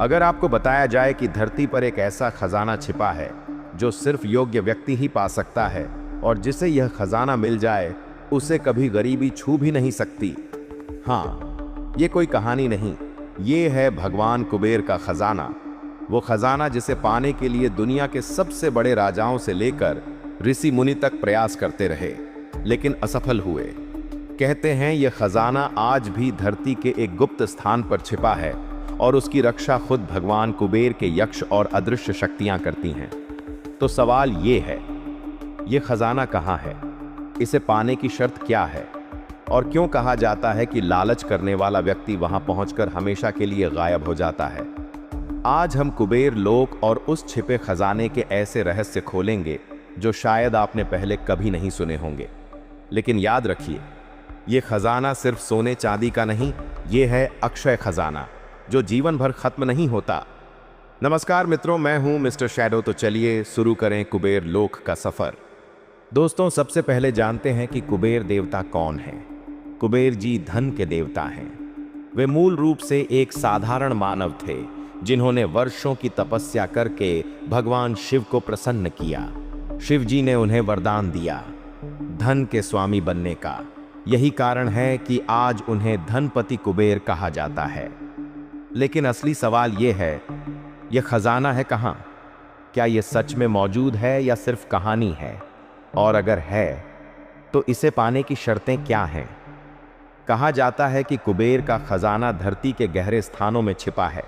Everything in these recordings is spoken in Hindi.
अगर आपको बताया जाए कि धरती पर एक ऐसा खजाना छिपा है जो सिर्फ योग्य व्यक्ति ही पा सकता है और जिसे यह खजाना मिल जाए उसे कभी गरीबी छू भी नहीं सकती। हाँ, ये कोई कहानी नहीं, ये है भगवान कुबेर का खजाना। वो खजाना जिसे पाने के लिए दुनिया के सबसे बड़े राजाओं से लेकर ऋषि मुनि तक प्रयास करते रहे, लेकिन असफल हुए। कहते हैं यह खजाना आज भी धरती के एक गुप्त स्थान पर छिपा है और उसकी रक्षा खुद भगवान कुबेर के यक्ष और अदृश्य शक्तियां करती हैं। तो सवाल ये है, ये खजाना कहाँ है, इसे पाने की शर्त क्या है, और क्यों कहा जाता है कि लालच करने वाला व्यक्ति वहां पहुंचकर हमेशा के लिए गायब हो जाता है। आज हम कुबेर लोक और उस छिपे खजाने के ऐसे रहस्य खोलेंगे जो शायद आपने पहले कभी नहीं सुने होंगे। लेकिन याद रखिए, ये खजाना सिर्फ सोने चांदी का नहीं, ये है अक्षय खजाना जो जीवन भर खत्म नहीं होता। नमस्कार मित्रों, मैं हूं मिस्टर शैडो। तो चलिए शुरू करें कुबेर लोक का सफर। दोस्तों, सबसे पहले जानते हैं कि कुबेर देवता कौन है। कुबेर जी धन के देवता हैं। वे मूल रूप से एक साधारण मानव थे जिन्होंने वर्षों की तपस्या करके भगवान शिव को प्रसन्न किया। शिव जी ने उन्हें वरदान दिया धन के स्वामी बनने का। यही कारण है कि आज उन्हें धनपति कुबेर कहा जाता है। लेकिन असली सवाल यह है, यह खजाना है कहाँ? क्या यह सच में मौजूद है या सिर्फ कहानी है? और अगर है तो इसे पाने की शर्तें क्या हैं? कहा जाता है कि कुबेर का खजाना धरती के गहरे स्थानों में छिपा है।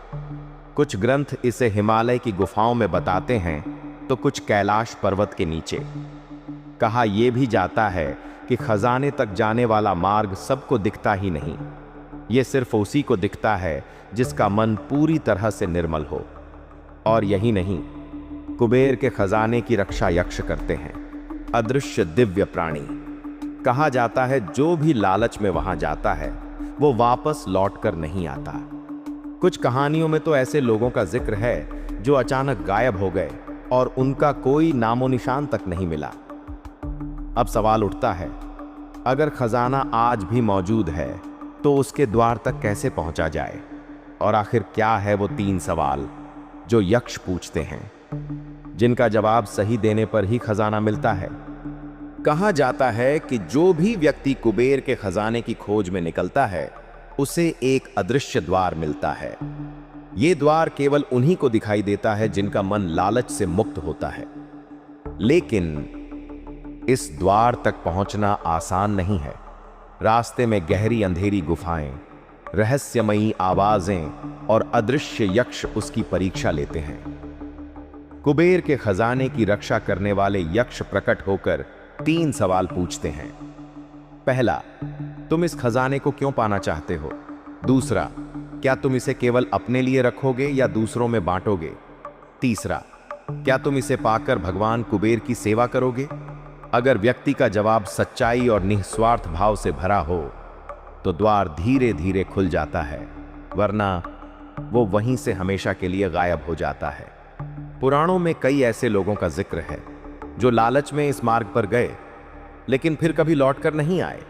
कुछ ग्रंथ इसे हिमालय की गुफाओं में बताते हैं तो कुछ कैलाश पर्वत के नीचे। कहा यह भी जाता है कि खजाने तक जाने वाला मार्ग सबको दिखता ही नहीं, ये सिर्फ उसी को दिखता है जिसका मन पूरी तरह से निर्मल हो। और यही नहीं, कुबेर के खजाने की रक्षा यक्ष करते हैं, अदृश्य दिव्य प्राणी। कहा जाता है जो भी लालच में वहां जाता है वो वापस लौटकर नहीं आता। कुछ कहानियों में तो ऐसे लोगों का जिक्र है जो अचानक गायब हो गए और उनका कोई नामो निशान तक नहीं मिला। अब सवाल उठता है, अगर खजाना आज भी मौजूद है तो उसके द्वार तक कैसे पहुंचा जाए? और आखिर क्या है वो 3 सवाल जो यक्ष पूछते हैं, जिनका जवाब सही देने पर ही खजाना मिलता है। कहा जाता है कि जो भी व्यक्ति कुबेर के खजाने की खोज में निकलता है उसे एक अदृश्य द्वार मिलता है। ये द्वार केवल उन्हीं को दिखाई देता है जिनका मन लालच से मुक्त होता है। लेकिन इस द्वार तक पहुंचना आसान नहीं है। रास्ते में गहरी अंधेरी गुफाएं, रहस्यमयी आवाजें और अदृश्य यक्ष उसकी परीक्षा लेते हैं। कुबेर के खजाने की रक्षा करने वाले यक्ष प्रकट होकर 3 सवाल पूछते हैं। पहला, तुम इस खजाने को क्यों पाना चाहते हो? दूसरा, क्या तुम इसे केवल अपने लिए रखोगे या दूसरों में बांटोगे? तीसरा, क्या तुम इसे पाकर भगवान कुबेर की सेवा करोगे? अगर व्यक्ति का जवाब सच्चाई और निस्वार्थ भाव से भरा हो तो द्वार धीरे धीरे खुल जाता है, वरना वो वहीं से हमेशा के लिए गायब हो जाता है। पुराणों में कई ऐसे लोगों का जिक्र है जो लालच में इस मार्ग पर गए लेकिन फिर कभी लौटकर नहीं आए।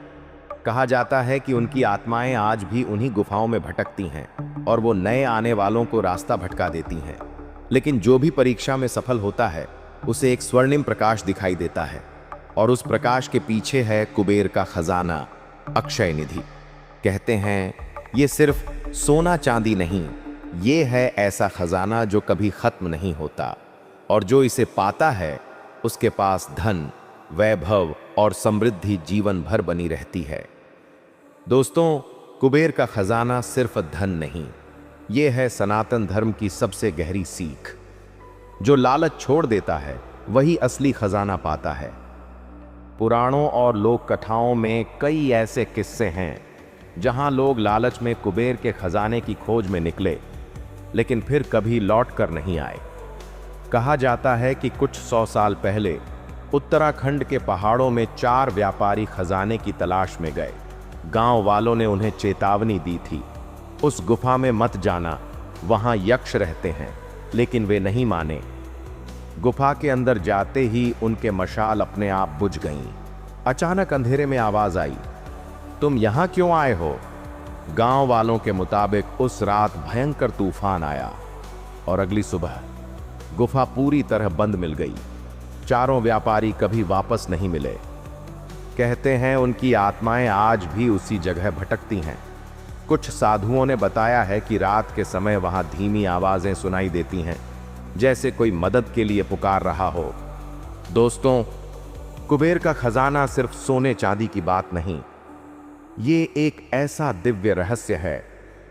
कहा जाता है कि उनकी आत्माएं आज भी उन्हीं गुफाओं में भटकती हैं और वो नए आने वालों को रास्ता भटका देती हैं। लेकिन जो भी परीक्षा में सफल होता है उसे एक स्वर्णिम प्रकाश दिखाई देता है और उस प्रकाश के पीछे है कुबेर का खजाना, अक्षय निधि। कहते हैं ये सिर्फ सोना चांदी नहीं, ये है ऐसा खजाना जो कभी खत्म नहीं होता और जो इसे पाता है उसके पास धन, वैभव और समृद्धि जीवन भर बनी रहती है। दोस्तों, कुबेर का खजाना सिर्फ धन नहीं, ये है सनातन धर्म की सबसे गहरी सीख। जो लालच छोड़ देता है वही असली खजाना पाता है। पुराणों और लोक कथाओं में कई ऐसे किस्से हैं जहां लोग लालच में कुबेर के खजाने की खोज में निकले लेकिन फिर कभी लौट कर नहीं आए। कहा जाता है कि कुछ 100 साल पहले उत्तराखंड के पहाड़ों में 4 व्यापारी खजाने की तलाश में गए। गांव वालों ने उन्हें चेतावनी दी थी, उस गुफा में मत जाना, वहां यक्ष रहते हैं, लेकिन वे नहीं माने। गुफा के अंदर जाते ही उनके मशाल अपने आप बुझ गईं। अचानक अंधेरे में आवाज आई, तुम यहां क्यों आए हो? गांव वालों के मुताबिक उस रात भयंकर तूफान आया और अगली सुबह गुफा पूरी तरह बंद मिल गई। चारों व्यापारी कभी वापस नहीं मिले। कहते हैं उनकी आत्माएं आज भी उसी जगह भटकती हैं। कुछ साधुओं ने बताया है कि रात के समय वहां धीमी आवाजें सुनाई देती हैं, जैसे कोई मदद के लिए पुकार रहा हो। दोस्तों, कुबेर का खजाना सिर्फ सोने चांदी की बात नहीं, ये एक ऐसा दिव्य रहस्य है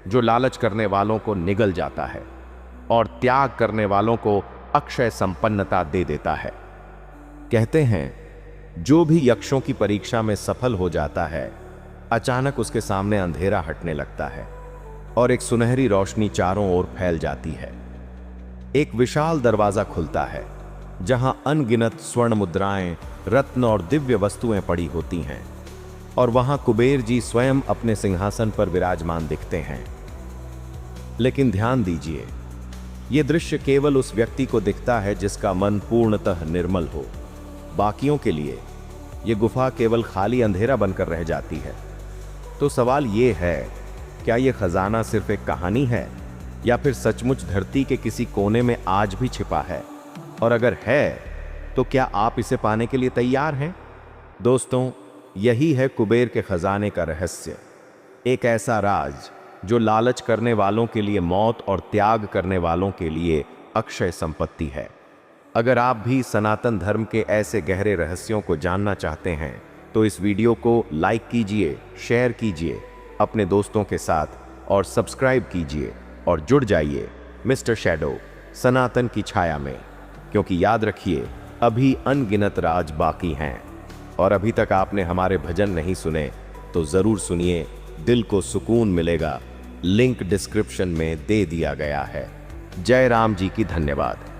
जो लालच करने वालों को निगल जाता है और त्याग करने वालों को अक्षय संपन्नता दे देता है। कहते हैं जो भी यक्षों की परीक्षा में सफल हो जाता है, अचानक उसके सामने अंधेरा हटने लगता है और एक सुनहरी रोशनी चारों ओर फैल जाती है। एक विशाल दरवाजा खुलता है जहां अनगिनत स्वर्ण मुद्राएं, रत्न और दिव्य वस्तुएं पड़ी होती हैं, और वहां कुबेर जी स्वयं अपने सिंहासन पर विराजमान दिखते हैं। लेकिन ध्यान दीजिए, यह दृश्य केवल उस व्यक्ति को दिखता है जिसका मन पूर्णतः निर्मल हो। बाकियों के लिए यह गुफा केवल खाली अंधेरा बनकर रह जाती है। तो सवाल यह है, क्या यह खजाना सिर्फ एक कहानी है या फिर सचमुच धरती के किसी कोने में आज भी छिपा है? और अगर है तो क्या आप इसे पाने के लिए तैयार हैं? दोस्तों, यही है कुबेर के खजाने का रहस्य। एक ऐसा राज जो लालच करने वालों के लिए मौत और त्याग करने वालों के लिए अक्षय संपत्ति है। अगर आप भी सनातन धर्म के ऐसे गहरे रहस्यों को जानना चाहते हैं तो इस वीडियो को लाइक कीजिए, शेयर कीजिए अपने दोस्तों के साथ और सब्सक्राइब कीजिए और जुड़ जाइए मिस्टर शैडो सनातन की छाया में, क्योंकि याद रखिए अभी अनगिनत राज बाकी हैं। और अभी तक आपने हमारे भजन नहीं सुने तो ज़रूर सुनिए, दिल को सुकून मिलेगा। लिंक डिस्क्रिप्शन में दे दिया गया है। जय राम जी की धन्यवाद।